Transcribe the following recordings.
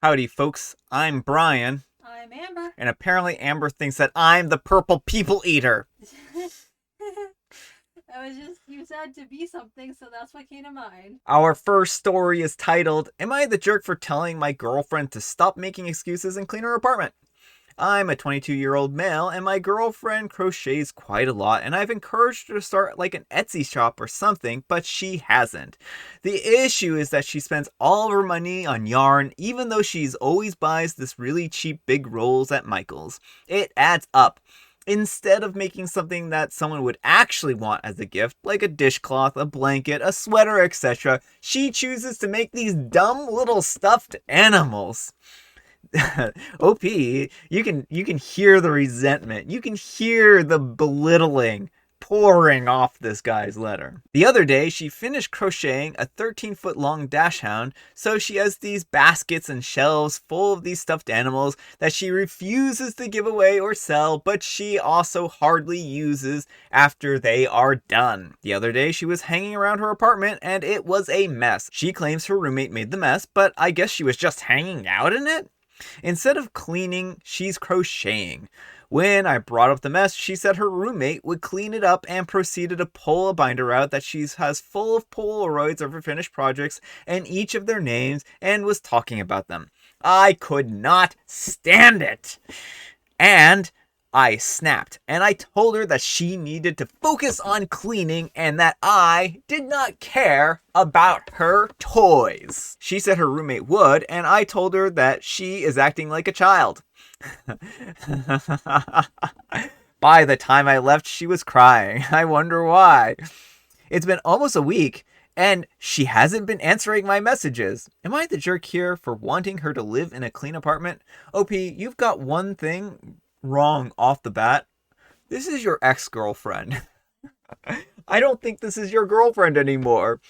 Howdy, folks. I'm Brian, I'm Amber. and apparently Amber thinks that I'm the purple people eater. I was just, you said to be something, so that's what came to mind. Our first story is titled, Am I the Jerk for Telling My Girlfriend to Stop Making Excuses and Clean Her Apartment? I'm a 22-year-old male, and my girlfriend crochets quite a lot, and I've encouraged her to start like an Etsy shop or something, but she hasn't. The issue is that she spends all of her money on yarn, even though she's always buys this really cheap big rolls at Michael's. It adds up. Instead of making something that someone would actually want as a gift, like a dishcloth, a blanket, a sweater, etc., she chooses to make these dumb little stuffed animals. OP, you can hear the resentment. You can hear the belittling pouring off this guy's letter. The other day, she finished crocheting a 13-foot long dachshund, so she has these baskets and shelves full of these stuffed animals that she refuses to give away or sell, but she also hardly uses after they are done. The other day, she was hanging around her apartment and it was a mess. She claims her roommate made the mess, but I guess she was just hanging out in it? Instead of cleaning, she's crocheting. When I brought up the mess, she said her roommate would clean it up and proceeded to pull a binder out that she has full of Polaroids of her finished projects and each of their names and was talking about them. I could not stand it. And I snapped and I told her that she needed to focus on cleaning and that I did not care about her toys. She said her roommate would, and I told her that she is acting like a child. By the time I left, she was crying. I wonder why. It's been almost a week, and she hasn't been answering my messages. Am I the jerk here for wanting her to live in a clean apartment? OP, you've got one thing wrong off the bat. This is your ex-girlfriend. I don't think this is your girlfriend anymore.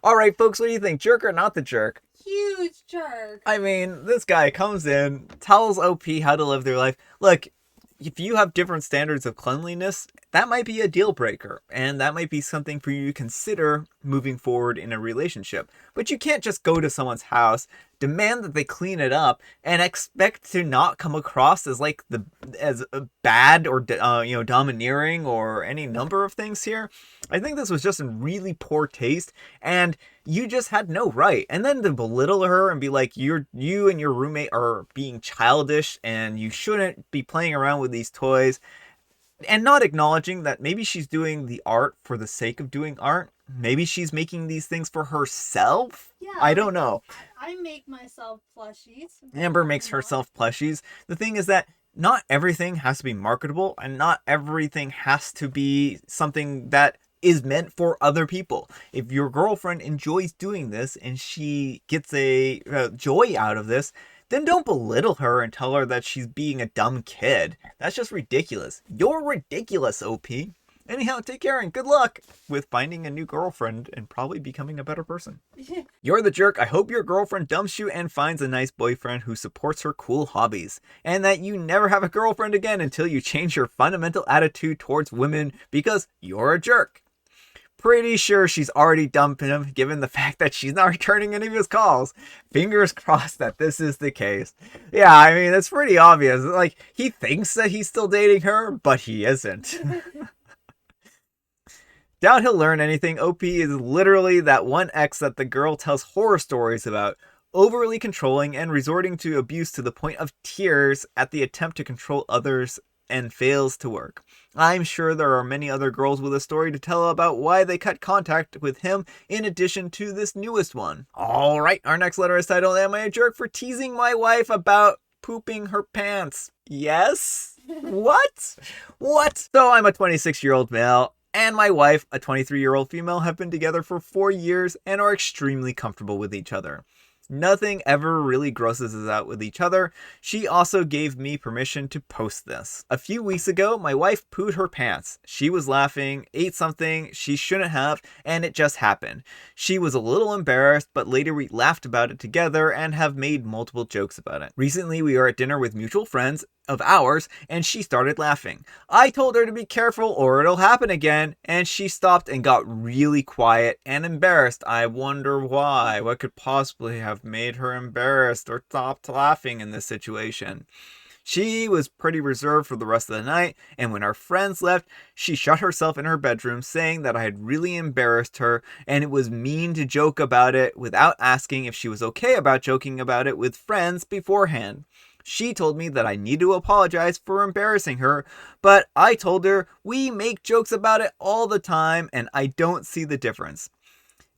All right, folks, what do you think? Jerk or not the jerk? Huge jerk. I mean, this guy comes in, tells OP how to live their life. Look, if you have different standards of cleanliness, that might be a deal breaker, and that might be something for you to consider moving forward in a relationship. But you can't just go to someone's house, demand that they clean it up, and expect to not come across as like as bad or domineering or any number of things here. I think this was just in really poor taste, and you just had no right. And then to belittle her and be like, you and your roommate are being childish and you shouldn't be playing around with these toys, and not acknowledging that maybe she's doing the art for the sake of doing art. Maybe she's making these things for herself. Yeah, I don't know. I make myself plushies. Amber makes herself plushies. The thing is that not everything has to be marketable, and not everything has to be something that is meant for other people. If your girlfriend enjoys doing this and she gets a joy out of this, then don't belittle her and tell her that she's being a dumb kid. That's just ridiculous. You're ridiculous, OP. Anyhow, take care and good luck with finding a new girlfriend and probably becoming a better person. You're the jerk. I hope your girlfriend dumps you and finds a nice boyfriend who supports her cool hobbies. And that you never have a girlfriend again until you change your fundamental attitude towards women because you're a jerk. Pretty sure she's already dumped him, given the fact that she's not returning any of his calls. Fingers crossed that this is the case. Yeah, I mean, it's pretty obvious. Like, he thinks that he's still dating her, but he isn't. Doubt he'll learn anything. OP is literally that one ex that the girl tells horror stories about. Overly controlling and resorting to abuse to the point of tears at the attempt to control others and fails to work. I'm sure there are many other girls with a story to tell about why they cut contact with him in addition to this newest one. Alright, our next letter is titled, Am I a jerk for teasing my wife about pooping her pants? Yes? What? What? So I'm a 26-year-old male, and my wife, a 23-year-old female, have been together for 4 years and are extremely comfortable with each other. Nothing ever really grosses us out with each other. She also gave me permission to post this. A few weeks ago, my wife pooed her pants. She was laughing, ate something she shouldn't have, and it just happened. She was a little embarrassed, but later we laughed about it together and have made multiple jokes about it. Recently, we were at dinner with mutual friends, of ours, and she started laughing. I told her to be careful or it'll happen again, and she stopped and got really quiet and embarrassed. I wonder why. What could possibly have made her embarrassed or stopped laughing in this situation? She was pretty reserved for the rest of the night, and when our friends left, she shut herself in her bedroom, saying that I had really embarrassed her and it was mean to joke about it without asking if she was okay about joking about it with friends beforehand. She told me that I need to apologize for embarrassing her, but I told her we make jokes about it all the time and I don't see the difference.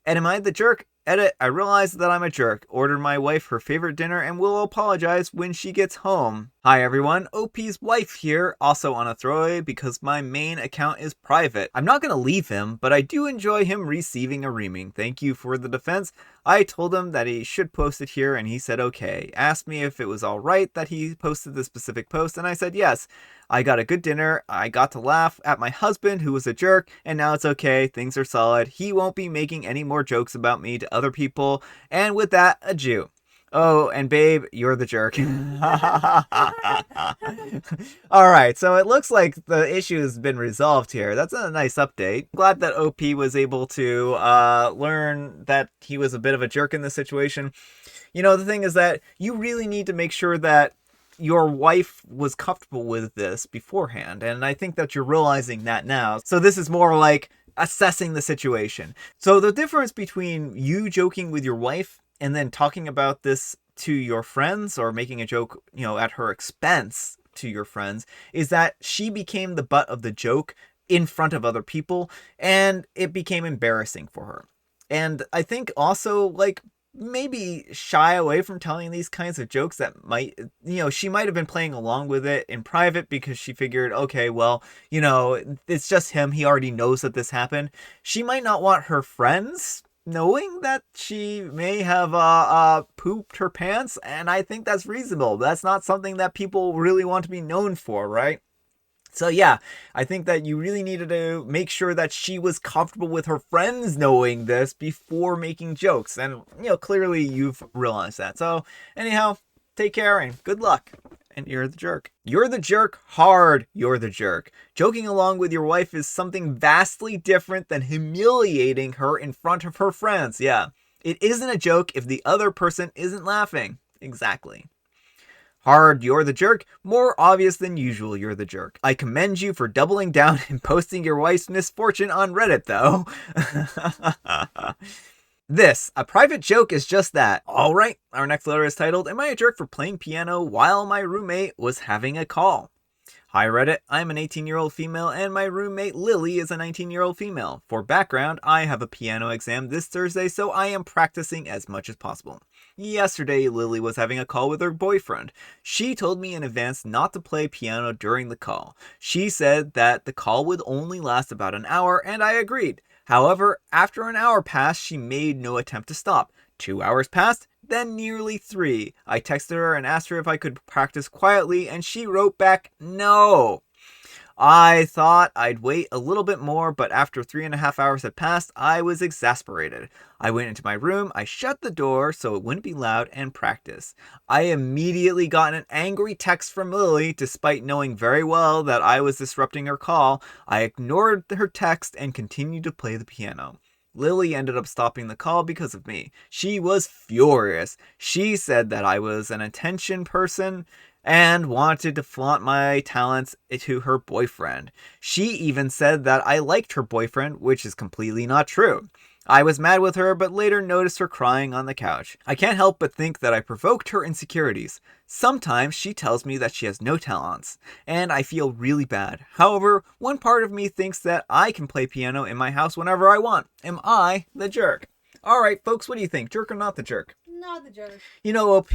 And am I the jerk? Edit, I realized that I'm a jerk. Ordered my wife her favorite dinner and will apologize when she gets home. Hi everyone, OP's wife here, also on a throwaway because my main account is private. I'm not going to leave him, but I do enjoy him receiving a reaming. Thank you for the defense. I told him that he should post it here and he said okay. Asked me if it was alright that he posted this specific post and I said yes. I got a good dinner, I got to laugh at my husband who was a jerk, and now it's okay, things are solid. He won't be making any more jokes about me to other people, and with that, adieu. Oh, and babe, you're the jerk. Alright, so it looks like the issue has been resolved here. That's a nice update. Glad that OP was able to learn that he was a bit of a jerk in this situation. You know, the thing is that you really need to make sure that your wife was comfortable with this beforehand, and I think that you're realizing that now. So this is more like assessing the situation. So the difference between you joking with your wife and then talking about this to your friends or making a joke, you know, at her expense to your friends is that she became the butt of the joke in front of other people and it became embarrassing for her. And I think also, like, maybe shy away from telling these kinds of jokes that might, you know, she might have been playing along with it in private because she figured, okay, well, you know, it's just him. He already knows that this happened. She might not want her friends knowing that she may have pooped her pants, and I think that's reasonable. That's not something that people really want to be known for, right? So yeah, I think that you really needed to make sure that she was comfortable with her friends knowing this before making jokes. And, you know, clearly you've realized that. So anyhow, take care and good luck. And you're the jerk. You're the jerk hard. You're the jerk. Joking along with your wife is something vastly different than humiliating her in front of her friends. Yeah, it isn't a joke if the other person isn't laughing. Exactly. Hard, you're the jerk. More obvious than usual, you're the jerk. I commend you for doubling down and posting your wife's misfortune on Reddit, though. This, a private joke, is just that. Alright, our next letter is titled, Am I a jerk for playing piano while my roommate was having a call? Hi Reddit, I'm an 18-year-old female and my roommate Lily is a 19-year-old female. For background, I have a piano exam this Thursday, so I am practicing as much as possible. Yesterday, Lily was having a call with her boyfriend. She told me in advance not to play piano during the call. She said that the call would only last about an hour, and I agreed. However, after an hour passed, she made no attempt to stop. 2 hours passed, then nearly 3. I texted her and asked her if I could practice quietly, and she wrote back, no. I thought I'd wait a little bit more, but after 3.5 hours had passed, I was exasperated. I went into my room, I shut the door so it wouldn't be loud, and practiced. I immediately got an angry text from Lily, despite knowing very well that I was disrupting her call. I ignored her text and continued to play the piano. Lily ended up stopping the call because of me. She was furious. She said that I was an attention person and wanted to flaunt my talents to her boyfriend. She even said that I liked her boyfriend, which is completely not true. I was mad with her, but later noticed her crying on the couch. I can't help but think that I provoked her insecurities. Sometimes she tells me that she has no talents, and I feel really bad. However, one part of me thinks that I can play piano in my house whenever I want. Am I the jerk? Alright, folks, what do you think? Jerk or not the jerk? Not the jerk. You know, OP,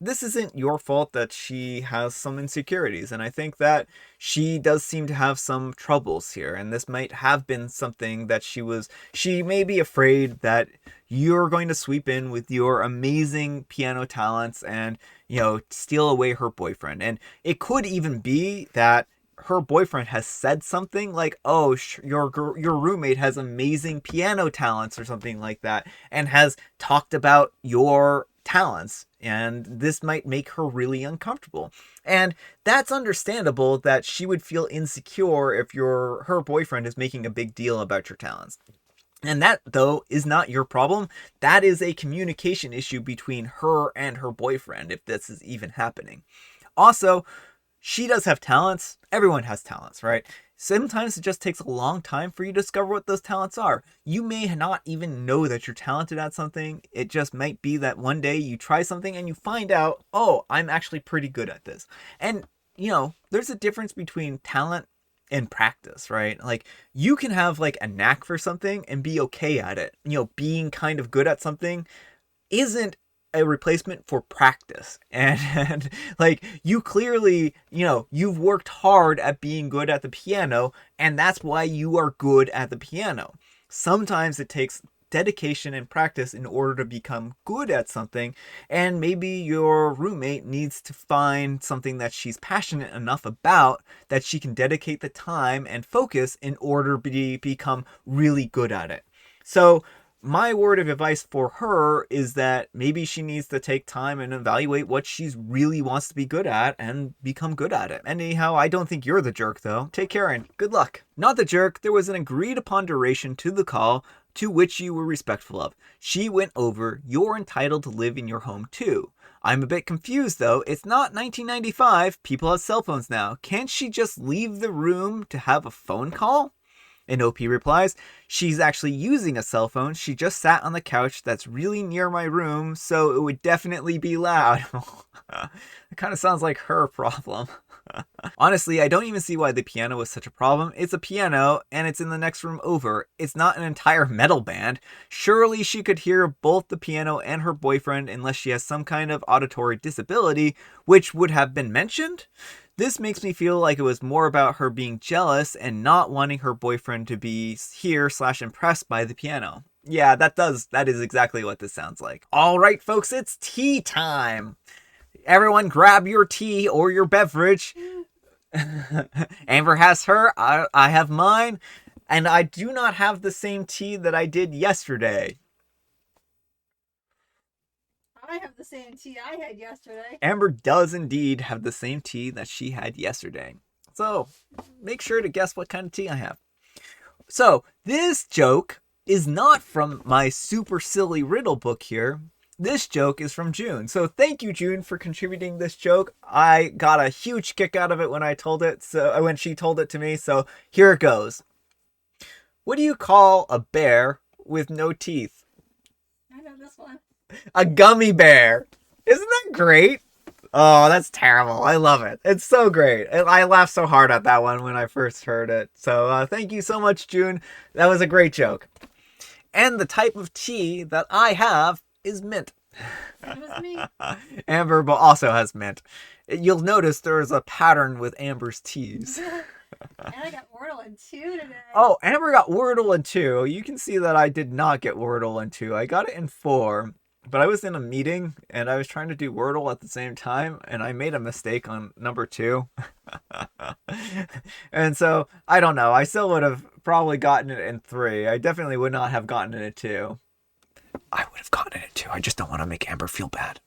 this isn't your fault that she has some insecurities, and I think that she does seem to have some troubles here, and this might have been something that she may be afraid that you're going to sweep in with your amazing piano talents and, you know, steal away her boyfriend. And it could even be that her boyfriend has said something like, oh, your roommate has amazing piano talents or something like that, and has talked about your talents, and this might make her really uncomfortable. And that's understandable that she would feel insecure if her boyfriend is making a big deal about your talents. And that, though, is not your problem. That is a communication issue between her and her boyfriend, if this is even happening. Also, she does have talents. Everyone has talents, right? Sometimes it just takes a long time for you to discover what those talents are. You may not even know that you're talented at something. It just might be that one day you try something and you find out, oh, I'm actually pretty good at this. And, there's a difference between talent and practice, right? Like, you can have like a knack for something and be okay at it. Being kind of good at something isn't a replacement for practice. And like, you clearly, you've worked hard at being good at the piano, and that's why you are good at the piano. Sometimes it takes dedication and practice in order to become good at something, and maybe your roommate needs to find something that she's passionate enough about that she can dedicate the time and focus in order to become really good at it. So my word of advice for her is that maybe she needs to take time and evaluate what she really wants to be good at and become good at it. Anyhow, I don't think you're the jerk, though. Take care and good luck. Not the jerk. There was an agreed upon duration to the call, to which you were respectful of. She went over. You're entitled to live in your home, too. I'm a bit confused, though. It's not 1995. People have cell phones now. Can't she just leave the room to have a phone call? And OP replies, she's actually using a cell phone. She just sat on the couch that's really near my room, so it would definitely be loud. It kind of sounds like her problem. Honestly, I don't even see why the piano was such a problem. It's a piano, and it's in the next room over. It's not an entire metal band. Surely she could hear both the piano and her boyfriend unless she has some kind of auditory disability, which would have been mentioned. This makes me feel like it was more about her being jealous and not wanting her boyfriend to be here/impressed by the piano. Yeah, that is exactly what this sounds like. All right, folks, it's tea time. Everyone grab your tea or your beverage. Amber has her, I have mine, and I do not have the same tea that I did yesterday. I have the same tea I had yesterday. Amber does indeed have the same tea that she had yesterday. So, make sure to guess what kind of tea I have. So, this joke is not from my super silly riddle book here. This joke is from June. So, thank you, June, for contributing this joke. I got a huge kick out of it when when she told it to me. So, here it goes. What do you call a bear with no teeth? I know this one. A gummy bear. Isn't that great? Oh, that's terrible. I love it. It's so great. I laughed so hard at that one when I first heard it. So thank you so much, June. That was a great joke. And the type of tea that I have is mint. It was me. Amber also has mint. You'll notice there's a pattern with Amber's teas. And I got Wordle in 2 today. Oh, Amber got Wordle in 2. You can see that I did not get Wordle in 2. I got it in 4. But I was in a meeting and I was trying to do Wordle at the same time, and I made a mistake on number 2. And so, I don't know. I still would have probably gotten it in 3. I definitely would not have gotten it in 2. I would have gotten it in 2. I just don't want to make Amber feel bad.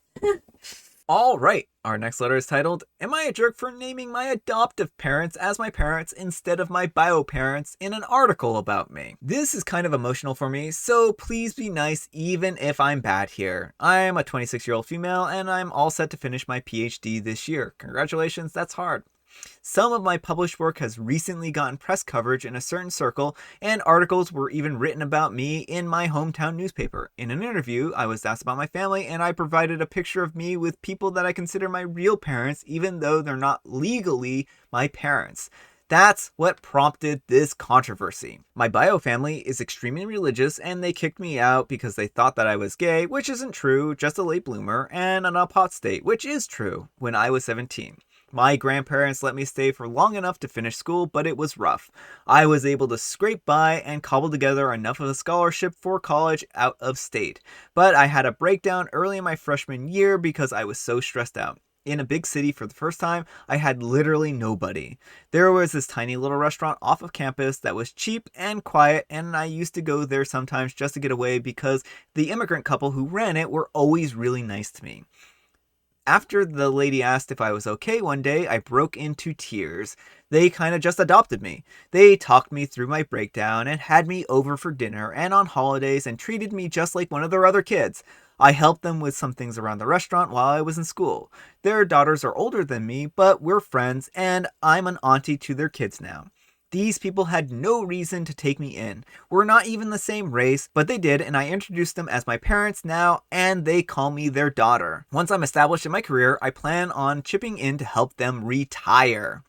All right. Our next letter is titled, Am I a jerk for naming my adoptive parents as my parents instead of my bio parents in an article about me? This is kind of emotional for me, so please be nice even if I'm bad here. I'm a 26-year-old female and I'm all set to finish my PhD this year. Congratulations, that's hard. Some of my published work has recently gotten press coverage in a certain circle, and articles were even written about me in my hometown newspaper. In an interview, I was asked about my family, and I provided a picture of me with people that I consider my real parents, even though they're not legally my parents. That's what prompted this controversy. My bio family is extremely religious, and they kicked me out because they thought that I was gay, which isn't true, just a late bloomer, and an up-hot state, which is true, when I was 17. My grandparents let me stay for long enough to finish school, but it was rough. I was able to scrape by and cobble together enough of a scholarship for college out of state. But I had a breakdown early in my freshman year because I was so stressed out. in a big city for the first time, I had literally nobody. There was this tiny little restaurant off of campus that was cheap and quiet, and I used to go there sometimes just to get away because the immigrant couple who ran it were always really nice to me. After the lady asked if I was okay one day, I broke into tears. They kind of just adopted me. They talked me through my breakdown and had me over for dinner and on holidays and treated me just like one of their other kids. I helped them with some things around the restaurant while I was in school. Their daughters are older than me, but we're friends and I'm an auntie to their kids now. These people had no reason to take me in. We're not even the same race, but they did, and I introduced them as my parents now, and they call me their daughter. Once I'm established in my career, I plan on chipping in to help them retire.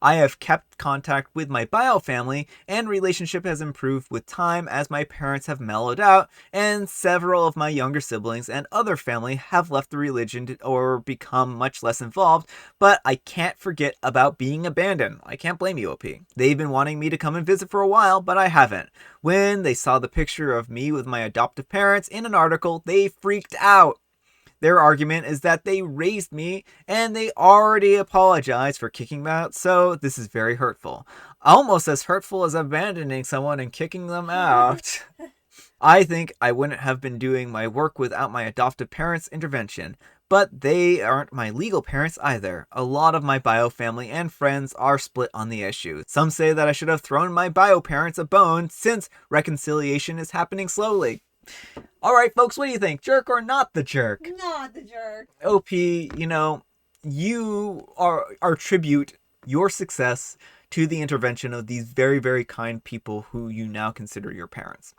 I have kept contact with my bio family, and relationship has improved with time as my parents have mellowed out, and several of my younger siblings and other family have left the religion or become much less involved, but I can't forget about being abandoned. I can't blame you, OP. They've been wanting me to come and visit for a while, but I haven't. When they saw the picture of me with my adoptive parents in an article, they freaked out. Their argument is that they raised me and they already apologized for kicking me out, so this is very hurtful. Almost as hurtful as abandoning someone and kicking them out. I think I wouldn't have been doing my work without my adoptive parents' intervention, but they aren't my legal parents either. A lot of my bio family and friends are split on the issue. Some say that I should have thrown my bio parents a bone since reconciliation is happening slowly. Alright, folks, what do you think? Jerk or not the jerk? Not the jerk. OP, you attribute your success to the intervention of these very, very kind people who you now consider your parents.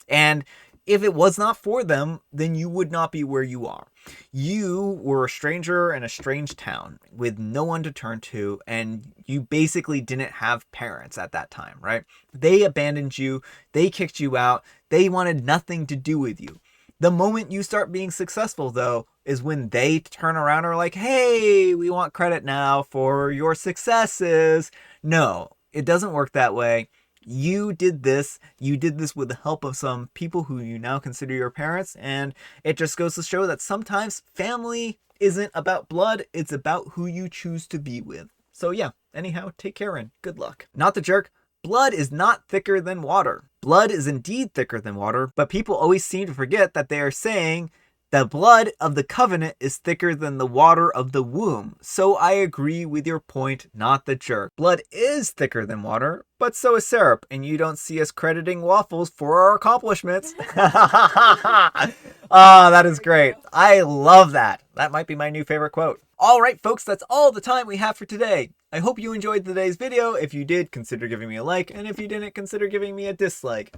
And if it was not for them, then you would not be where you are. You were a stranger in a strange town with no one to turn to, and you basically didn't have parents at that time, right? They abandoned you, they kicked you out, they wanted nothing to do with you. The moment you start being successful, though, is when they turn around and are like, hey, we want credit now for your successes. No, it doesn't work that way. You did this with the help of some people who you now consider your parents, and it just goes to show that sometimes family isn't about blood, it's about who you choose to be with. So yeah, anyhow, take care and good luck. Not the jerk. Blood is not thicker than water. Blood is indeed thicker than water, but people always seem to forget that they are saying the blood of the covenant is thicker than the water of the womb. So I agree with your point, not the jerk. Blood is thicker than water, but so is syrup, and you don't see us crediting waffles for our accomplishments. Ah, that is great. I love that. That might be my new favorite quote. All right, folks, that's all the time we have for today. I hope you enjoyed today's video. If you did, consider giving me a like, and if you didn't, consider giving me a dislike.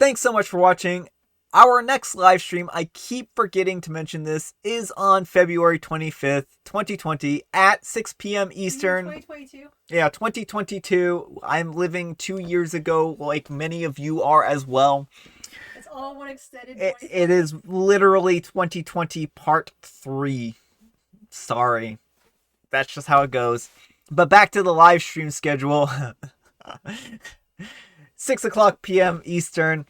Thanks so much for watching. Our next live stream, I keep forgetting to mention this, is on February 25th, 2020 at 6 p.m. Eastern. 2022. Yeah, 2022. I'm living 2 years ago, like many of you are as well. It's all one extended. It is literally 2020 part 3. Sorry. That's just how it goes. But back to the live stream schedule. 6 o'clock p.m. Eastern.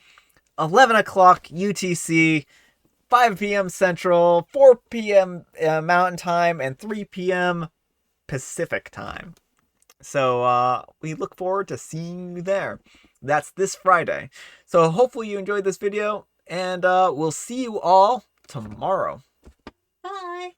11 o'clock UTC, 5 p.m. Central, 4 p.m. Mountain Time, and 3 p.m. Pacific Time. So we look forward to seeing you there. That's this Friday. So hopefully you enjoyed this video, and we'll see you all tomorrow. Bye.